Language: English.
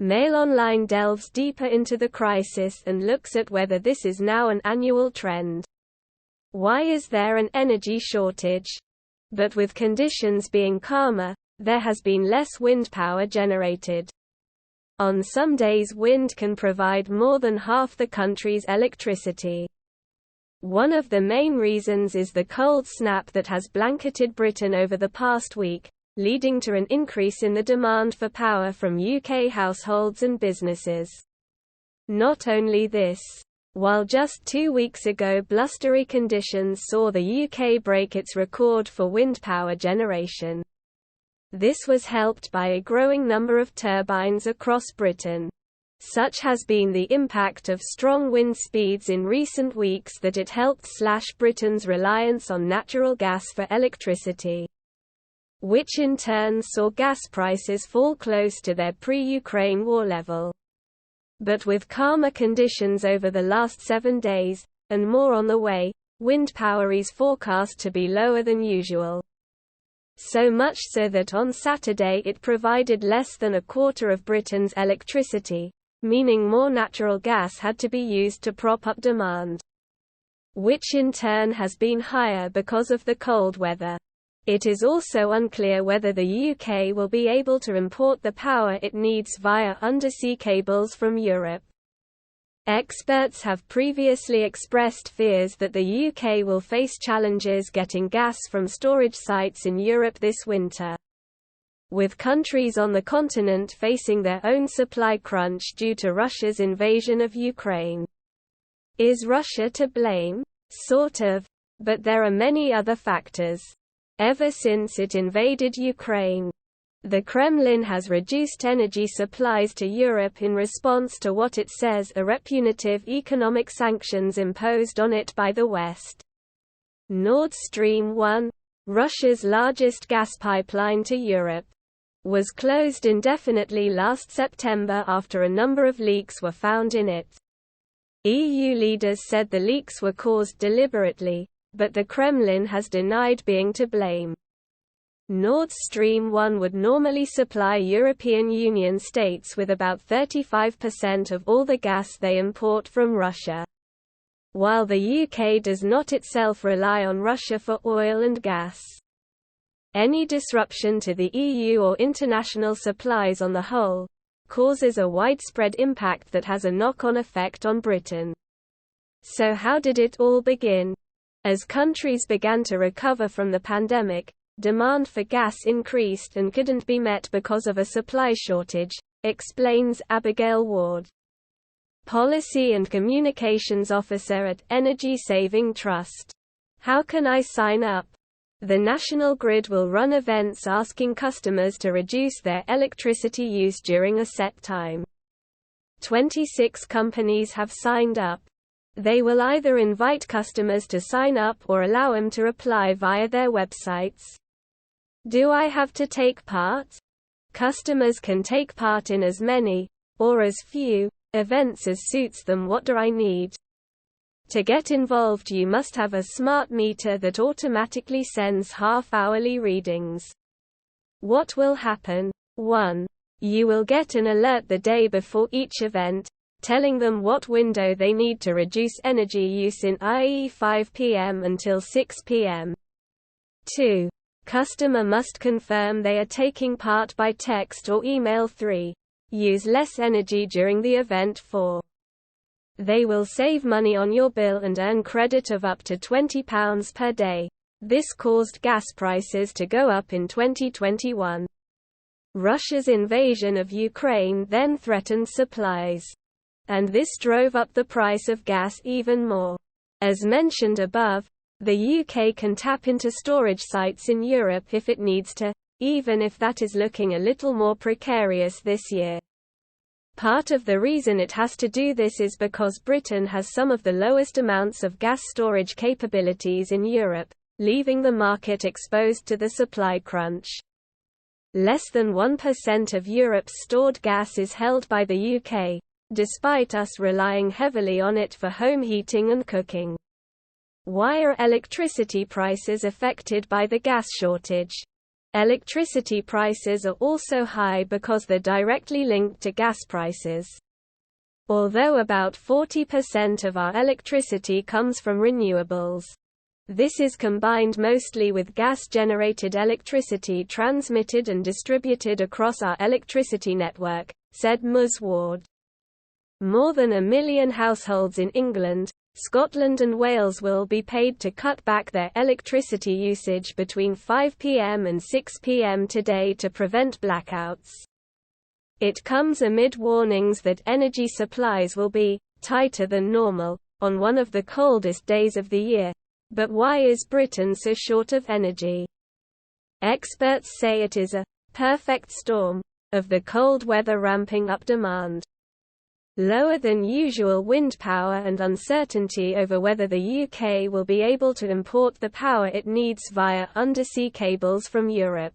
Mail Online delves deeper into the crisis and looks at whether this is now an annual trend. Why is there an energy shortage? But with conditions being calmer, there has been less wind power generated. On some days, wind can provide more than half the country's electricity. One of the main reasons is the cold snap that has blanketed Britain over the past week, leading to an increase in the demand for power from UK households and businesses. Not only this, while just 2 weeks ago blustery conditions saw the UK break its record for wind power generation, this was helped by a growing number of turbines across Britain. Such has been the impact of strong wind speeds in recent weeks that it helped slash Britain's reliance on natural gas for electricity, which in turn saw gas prices fall close to their pre-Ukraine war level. But with calmer conditions over the last 7 days, and more on the way, wind power is forecast to be lower than usual. So much so that on Saturday it provided less than a quarter of Britain's electricity, meaning more natural gas had to be used to prop up demand, which in turn has been higher because of the cold weather. It is also unclear whether the UK will be able to import the power it needs via undersea cables from Europe. Experts have previously expressed fears that the UK will face challenges getting gas from storage sites in Europe this winter, with countries on the continent facing their own supply crunch due to Russia's invasion of Ukraine. Is Russia to blame? Sort of. But there are many other factors. Ever since it invaded Ukraine, the Kremlin has reduced energy supplies to Europe in response to what it says are punitive economic sanctions imposed on it by the West. Nord Stream 1, Russia's largest gas pipeline to Europe, was closed indefinitely last September after a number of leaks were found in it. EU leaders said the leaks were caused deliberately, but the Kremlin has denied being to blame. Nord Stream 1 would normally supply European Union states with about 35% of all the gas they import from Russia, while the UK does not itself rely on Russia for oil and gas. Any disruption to the EU or international supplies on the whole causes a widespread impact that has a knock-on effect on Britain. So how did it all begin? As countries began to recover from the pandemic, demand for gas increased and couldn't be met because of a supply shortage, explains Abigail Ward, Policy and Communications Officer at Energy Saving Trust. How can I sign up? The National Grid will run events asking customers to reduce their electricity use during a set time. 26 companies have signed up. They will either invite customers to sign up or allow them to apply via their websites. Do I have to take part? Customers can take part in as many, or as few, events as suits them. What do I need? To get involved, you must have a smart meter that automatically sends half-hourly readings. What will happen? 1. You will get an alert the day before each event, telling them what window they need to reduce energy use in, i.e. 5 p.m. until 6 p.m. 2. Customer must confirm they are taking part by text or email. 3. Use less energy during the event. 4. They will save money on your bill and earn credit of up to £20 per day. This caused gas prices to go up in 2021. Russia's invasion of Ukraine then threatened supplies, and this drove up the price of gas even more. As mentioned above, the UK can tap into storage sites in Europe if it needs to, even if that is looking a little more precarious this year. Part of the reason it has to do this is because Britain has some of the lowest amounts of gas storage capabilities in Europe, leaving the market exposed to the supply crunch. Less than 1% of Europe's stored gas is held by the UK, despite us relying heavily on it for home heating and cooking. Why are electricity prices affected by the gas shortage? Electricity prices are also high because they're directly linked to gas prices. Although about 40% of our electricity comes from renewables, this is combined mostly with gas-generated electricity transmitted and distributed across our electricity network, said Ms. Ward. More than 1 million households in England, Scotland and Wales will be paid to cut back their electricity usage between 5 p.m. and 6 p.m. today to prevent blackouts. It comes amid warnings that energy supplies will be tighter than normal on one of the coldest days of the year. But why is Britain so short of energy? Experts say it is a perfect storm of the cold weather ramping up demand, lower than usual wind power, and uncertainty over whether the UK will be able to import the power it needs via undersea cables from Europe.